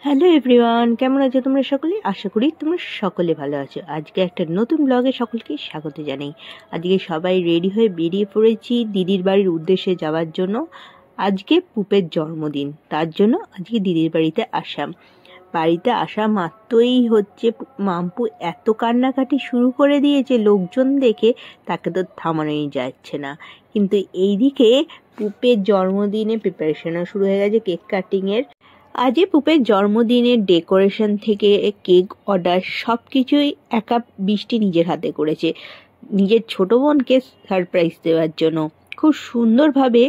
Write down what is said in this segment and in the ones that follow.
Hello everyone, কেমন আছো তোমরা সকলে? আশা করি তোমরা সকলে ভালো আছো। আজকে একটা নতুন ব্লগে সকলকে স্বাগত জানাই। আজকে সবাই রেডি হয়ে বেরিয়ে পড়েছি দিদির বাড়ির উদ্দেশ্যে যাওয়ার জন্য। আজকে পুপের জন্মদিন, তার জন্য আজকে দিদির বাড়িতে আসা। বাড়িতে আসা মাত্রই মাম্পু এত কান্নাকাটি শুরু করে দিয়েছে, লোকজন দেখে তাকে তো থামানোই যাচ্ছে না। কিন্তু এইদিকে পুপের জন্মদিনে প্রিপারেশনও শুরু হয়ে গেছে, কেক কাটিংয়ের। আজই পুপের জন্মদিনের ডেকোরেশন থেকে কেক অর্ডার সব কিছুই একা বৃষ্টি নিজের হাতে করেছে, নিজের ছোট বোনকে সারপ্রাইজ দেওয়ার জন্য। খুব সুন্দরভাবে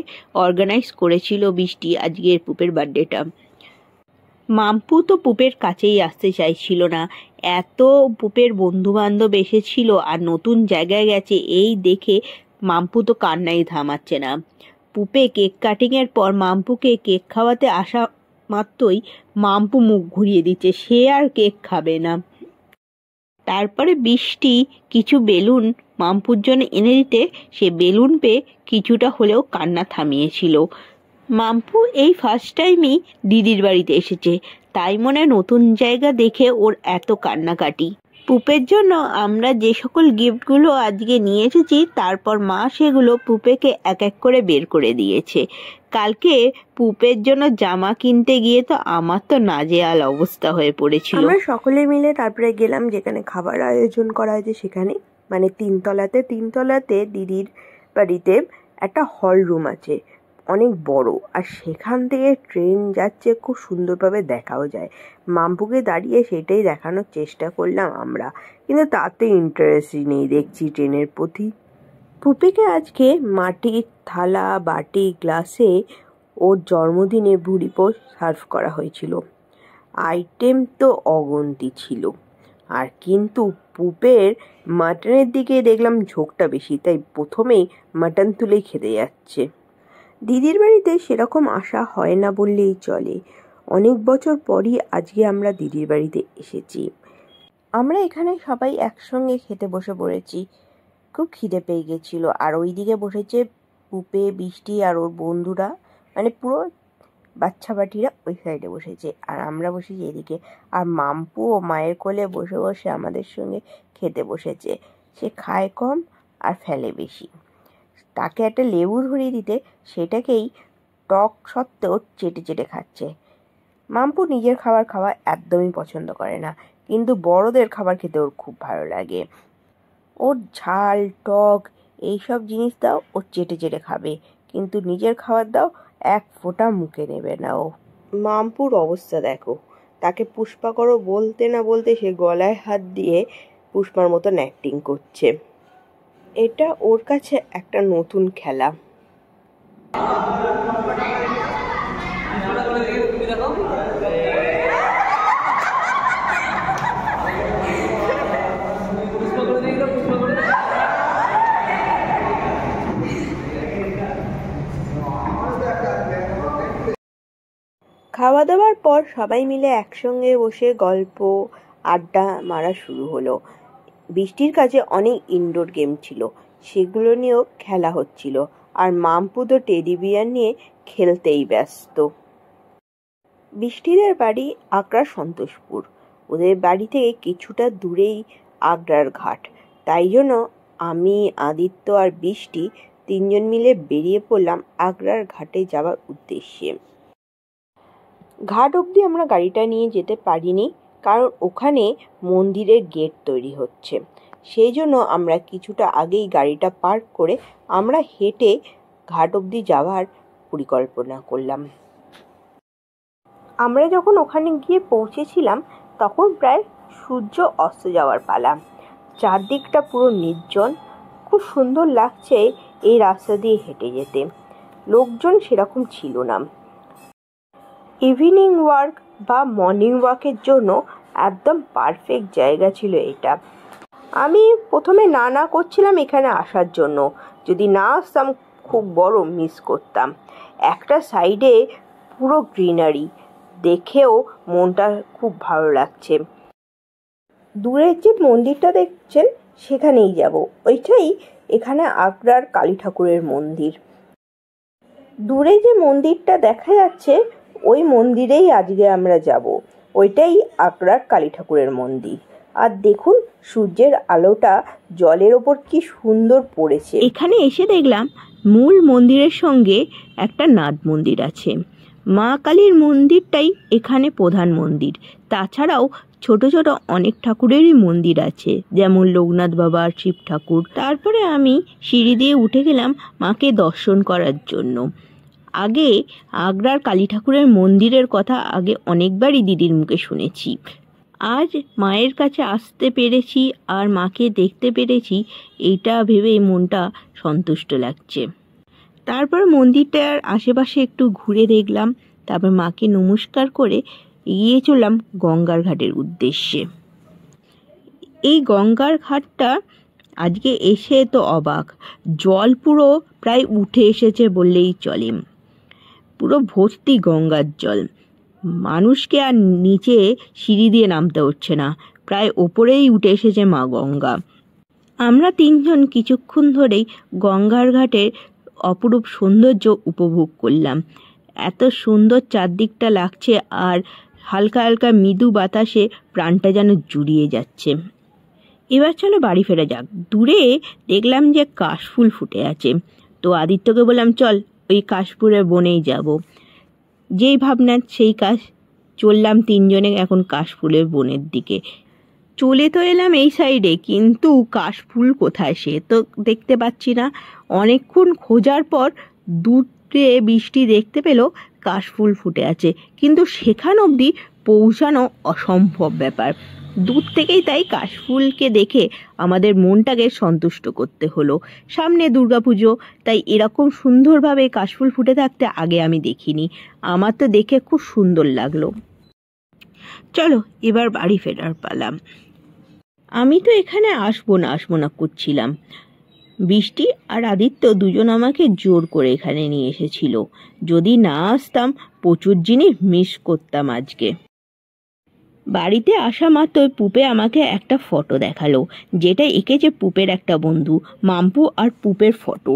অর্গানাইজ করেছিল বৃষ্টি আজকের পুপের বার্থডেটা। মাম্পু তো পুপের কাছেই আসতে চাইছিল না, এত পুপের বন্ধু বান্ধব এসেছিল আর নতুন জায়গায় গেছে এই দেখে মাম্পু তো কান্নাই থামাচ্ছে না। পুপে কেক কাটিংয়ের পর মাম্পুকে কেক খাওয়াতে আসা মাত্রই মাম্পু মুখ ঘুরিয়ে দিচ্ছে, সে আর কেক খাবে না। তারপরে বৃষ্টি কিছু বেলুন মাম্পুর জন্য এনে দিতে সে বেলুন পেয়ে কিছুটা হলেও কান্না থামিয়েছিল। মাম্পু এই ফার্স্ট টাইমই দিদির বাড়িতে এসেছে, তাই মনে নতুন জায়গা দেখে ওর এত কান্নাকাটি। পুপের জন্য আমরা যে সকল গিফটগুলো আজকে নিয়ে এসেছি তারপর মা সেগুলো পুপেকে এক এক করে বের করে দিয়েছে। কালকে পুপের জন্য জামা কিনতে গিয়ে তো আমার তো নাজেহাল অবস্থা হয়ে পড়েছিল। আমরা সকলে মিলে তারপরে গেলাম যেখানে খাবার আয়োজন করা হয়েছে সেখানে, মানে তিনতলাতে দিদির বাড়িতে একটা হল রুম আছে, অনেক বড়, আর সেখান থেকে ট্রেন যাচ্ছে, খুব সুন্দরভাবে দেখাও যায়। মাম্পুকে দাঁড়িয়ে সেটাই দেখানোর চেষ্টা করলাম আমরা, কিন্তু তাতে ইন্টারেস্টই নেই দেখছি ট্রেনের প্রতি। পুপিকে আজকে মাটির থালা বাটি গ্লাসে ওর জন্মদিনে ভুড়িপো সার্ভ করা হয়েছিল। আইটেম তো অগুন্তি ছিল, আর কিন্তু পুপের মাটনের দিকে দেখলাম ঝোঁকটা বেশি, তাই প্রথমেই মাটন তুলেই খেতে যাচ্ছে। দিদির বাড়িতে সেরকম আসা হয় না বললেই চলে, অনেক বছর পরই আজকে আমরা দিদির বাড়িতে এসেছি। আমরা এখানে সবাই একসঙ্গে খেতে বসে পড়েছি, খুব খিদে পেয়ে গেছিল। আর ওইদিকে বসেছে পুপে, বৃষ্টি আর ওর বন্ধুরা, মানে পুরো বাচ্চা বাটিরা ওই সাইডে বসেছে, আর আমরা বসেছি এদিকে। আর মাম্পু ও মায়ের কোলে বসে বসে আমাদের সঙ্গে খেতে বসেছে। সে খায় কম আর ফেলে বেশি। তাকে একটা লেবু ধরিয়ে দিতে সেটাকেই টক সত্ত্বেও চেটে চেটে খাচ্ছে। মাম্পু নিজের খাবার খাওয়া একদমই পছন্দ করে না, কিন্তু বড়দের খাবার খেতে ওর খুব ভালো লাগে। ওর ঝাল টক এইসব জিনিস দাও ও চেটে চেটে খাবে, কিন্তু নিজের খাবার দাও এক ফোঁটা মুখে নেবে না ও। মাম্পুর অবস্থা দেখো, তাকে পুষ্পা করো বলতে না বলতে সে গলায় হাত দিয়ে পুষ্পার মতন অ্যাক্টিং করছে। এটা ওর কাছে একটা নতুন খেলা। খাওয়া দাওয়ার পর সবাই মিলে একসঙ্গে বসে গল্প আড্ডা মারা শুরু হলো। বৃষ্টির কাছে অনেক ইনডোর গেম ছিল, সেগুলো নিয়েও খেলা হচ্ছিল, আর মাম্পু তো টেডি বিয়ার নিয়ে খেলতেই ব্যস্ত। বৃষ্টিদের বাড়ি আগ্রার সন্তোষপুর, ওদের বাড়ি থেকে কিছুটা দূরেই আগ্রার ঘাট। তাই জন্য আমি, আদিত্য আর বৃষ্টি তিনজন মিলে বেরিয়ে পড়লাম আগ্রার ঘাটে যাওয়ার উদ্দেশ্যে। ঘাট অবধি আমরা গাড়িটা নিয়ে যেতে পারিনি, কারণ ওখানে মন্দিরের গেট তৈরি হচ্ছে। সেই জন্য আমরা কিছুটা আগেই গাড়িটা পার্ক করে আমরা হেঁটে ঘাট অবধি যাওয়ার পরিকল্পনা করলাম। আমরা যখন ওখানে গিয়ে পৌঁছেছিলাম তখন প্রায় সূর্য অস্ত যাওয়ার পালা। চারদিকটা পুরো নির্জন, খুব সুন্দর লাগছে এই রাস্তা দিয়ে হেঁটে যেতে। লোকজন সেরকম ছিল না। ইভিনিং ওয়াক বা মর্নিং ওয়াকের জন্য একদম পারফেক্ট জায়গা ছিল এটা। আমি প্রথমে না করছিলাম এখানে আসার জন্য, যদি না আসতাম খুব বড় মিস করতাম। একটা সাইডে পুরো গ্রিনারি, দেখেও মনটা খুব ভালো লাগছে। দূরের যে মন্দিরটা দেখছেন সেখানেই যাব, ওইটাই এখানে আগ্রার কালী ঠাকুরের মন্দির। দূরে যে মন্দিরটা দেখা যাচ্ছে ওই মন্দিরেই আজকে আমরা যাব। ওইটাই আগ্রার কালী ঠাকুরের মন্দির। আর দেখুন সূর্যের আলোটা জলের ওপর কি সুন্দর পড়েছে। এখানে এসে দেখলাম মূল মন্দিরের সঙ্গে একটা নাদ মন্দির আছে। মা কালীর মন্দিরটাই এখানে প্রধান মন্দির। তাছাড়াও ছোট ছোট অনেক ঠাকুরেরই মন্দির আছে, যেমন লোকনাথ বাবা, শিব ঠাকুর। তারপরে আমি সিঁড়ি দিয়ে উঠে গেলাম মাকে দর্শন করার জন্য। আগে আগ্রার কালী ঠাকুরের মন্দিরের কথা আগে অনেকবারই দিদির মুখে শুনেছি। আজ মায়ের কাছে আসতে পেরেছি আর মাকে দেখতে পেরেছি, এইটা ভেবে মনটা সন্তুষ্ট লাগছে। তারপর মন্দিরটার আশেপাশে একটু ঘুরে দেখলাম, তারপর মাকে নমস্কার করে এগিয়ে চললাম গঙ্গার ঘাটের উদ্দেশ্যে। এই গঙ্গার ঘাটটা আজকে এসে তো অবাক, জল পুরো প্রায় উঠে এসেছে বললেই চলে। পুরো ভর্তি গঙ্গার জল, মানুষকে আর নিচে সিঁড়ি দিয়ে নামতে হচ্ছে না, প্রায় ওপরেই উঠে এসেছে মা গঙ্গা। আমরা তিনজন কিছুক্ষণ ধরেই গঙ্গার ঘাটের অপরূপ সৌন্দর্য উপভোগ করলাম। এত সুন্দর চারদিকটা লাগছে, আর হালকা হালকা মৃদু বাতাসে প্রাণটা যেন জুড়িয়ে যাচ্ছে। এবার চলো বাড়ি ফেরা যাক। দূরে দেখলাম যে কাশফুল ফুটে আছে, তো আদিত্যকে বললাম চল ওই কাশফুলের বনেই যাব। যেই ভাবনা সেই কাজ, চললাম তিনজনে এখন কাশফুলের বনের দিকে। চলে তো এলাম এই সাইডে, কিন্তু কাশফুল কোথায় সে তো দেখতে পাচ্ছি না। অনেকক্ষণ খোঁজার পর দূরে বৃষ্টি দেখতে পেল কাশফুল ফুটে আছে, কিন্তু সেখান অবধি পৌঁছানো অসম্ভব ব্যাপার। দূর থেকেই তাই কাশফুলকে দেখে আমাদের মনটাকে সন্তুষ্ট করতে হলো। সামনে দুর্গাপুজো, তাই এরকম সুন্দরভাবে কাশফুল ফুটে থাকতে আগে আমি দেখিনি। আমার তো দেখে খুব সুন্দর লাগলো। চলো এবার বাড়ি ফেরার পালাম। আমি তো এখানে আসবো না করছিলাম। বৃষ্টি আর আদিত্য দুজন আমাকে জোর করে এখানে নিয়ে এসেছিল। যদি না আসতাম প্রচুর জিনিস মিস করতাম আজকে। বাড়িতে আসা মাত্র পুপে আমাকে একটা ফটো দেখালো, যেটা এঁকেছে পুপের একটা বন্ধু, মাম্পু আর পুপের ফটো।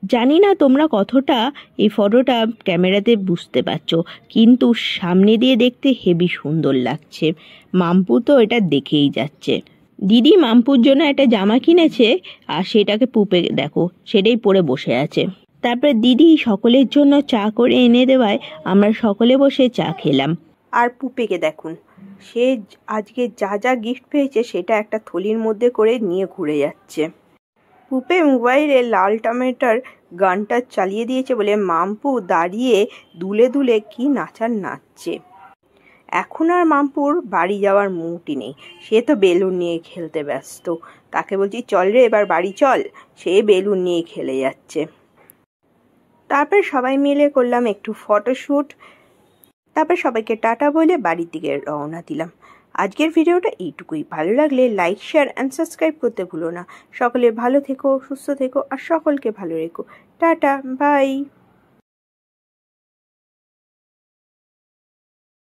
জানি না তোমরা কতটা এই ফটোটা ক্যামেরাতে বুঝতে পারছো, কিন্তু সামনে দিয়ে দেখতে হেবি সুন্দর লাগছে। মাম্পু তো এটা দেখেই যাচ্ছে। দিদি মাম্পুর জন্য একটা জামা কিনেছে, আর সেটাকে পুপে দেখো সেটাই পরে বসে আছে। তারপর দিদি সকলের জন্য চা করে এনে দেওয়ায় আমরা সকলে বসে চা খেলাম। আর পুপেকে দেখুন, সে আজকে যা যা গিফট পেয়েছে সেটা একটা থলির মধ্যে করে নিয়ে ঘুরে যাচ্ছে। পুপে মোবাইলে লাল টমেটোর গানটা চালিয়ে দিয়েছে বলে মাম্পু দাঁড়িয়ে দুলে দুলে কি নাচছে। এখন আর মাম্পুর বাড়ি যাওয়ার মুডই নেই, সে তো বেলুন নিয়ে খেলতে ব্যস্ত। তাকে বলছি চল রে এবার বাড়ি চল, সে বেলুন নিয়ে খেলে যাচ্ছে। তারপর সবাই মিলে করলাম একটু ফটোশ্যুট, তারপর সবাইকে টাটা বলে বাড়ির দিকে রওনা দিলাম। আজকের ভিডিওটা এইটুকুই। ভালো লাগলে লাইক, শেয়ার অ্যান্ড সাবস্ক্রাইব করতে ভুলো না। সকলে ভালো থেকো, সুস্থ থেকো আর সকলকে ভালো রেখো। Tata, by.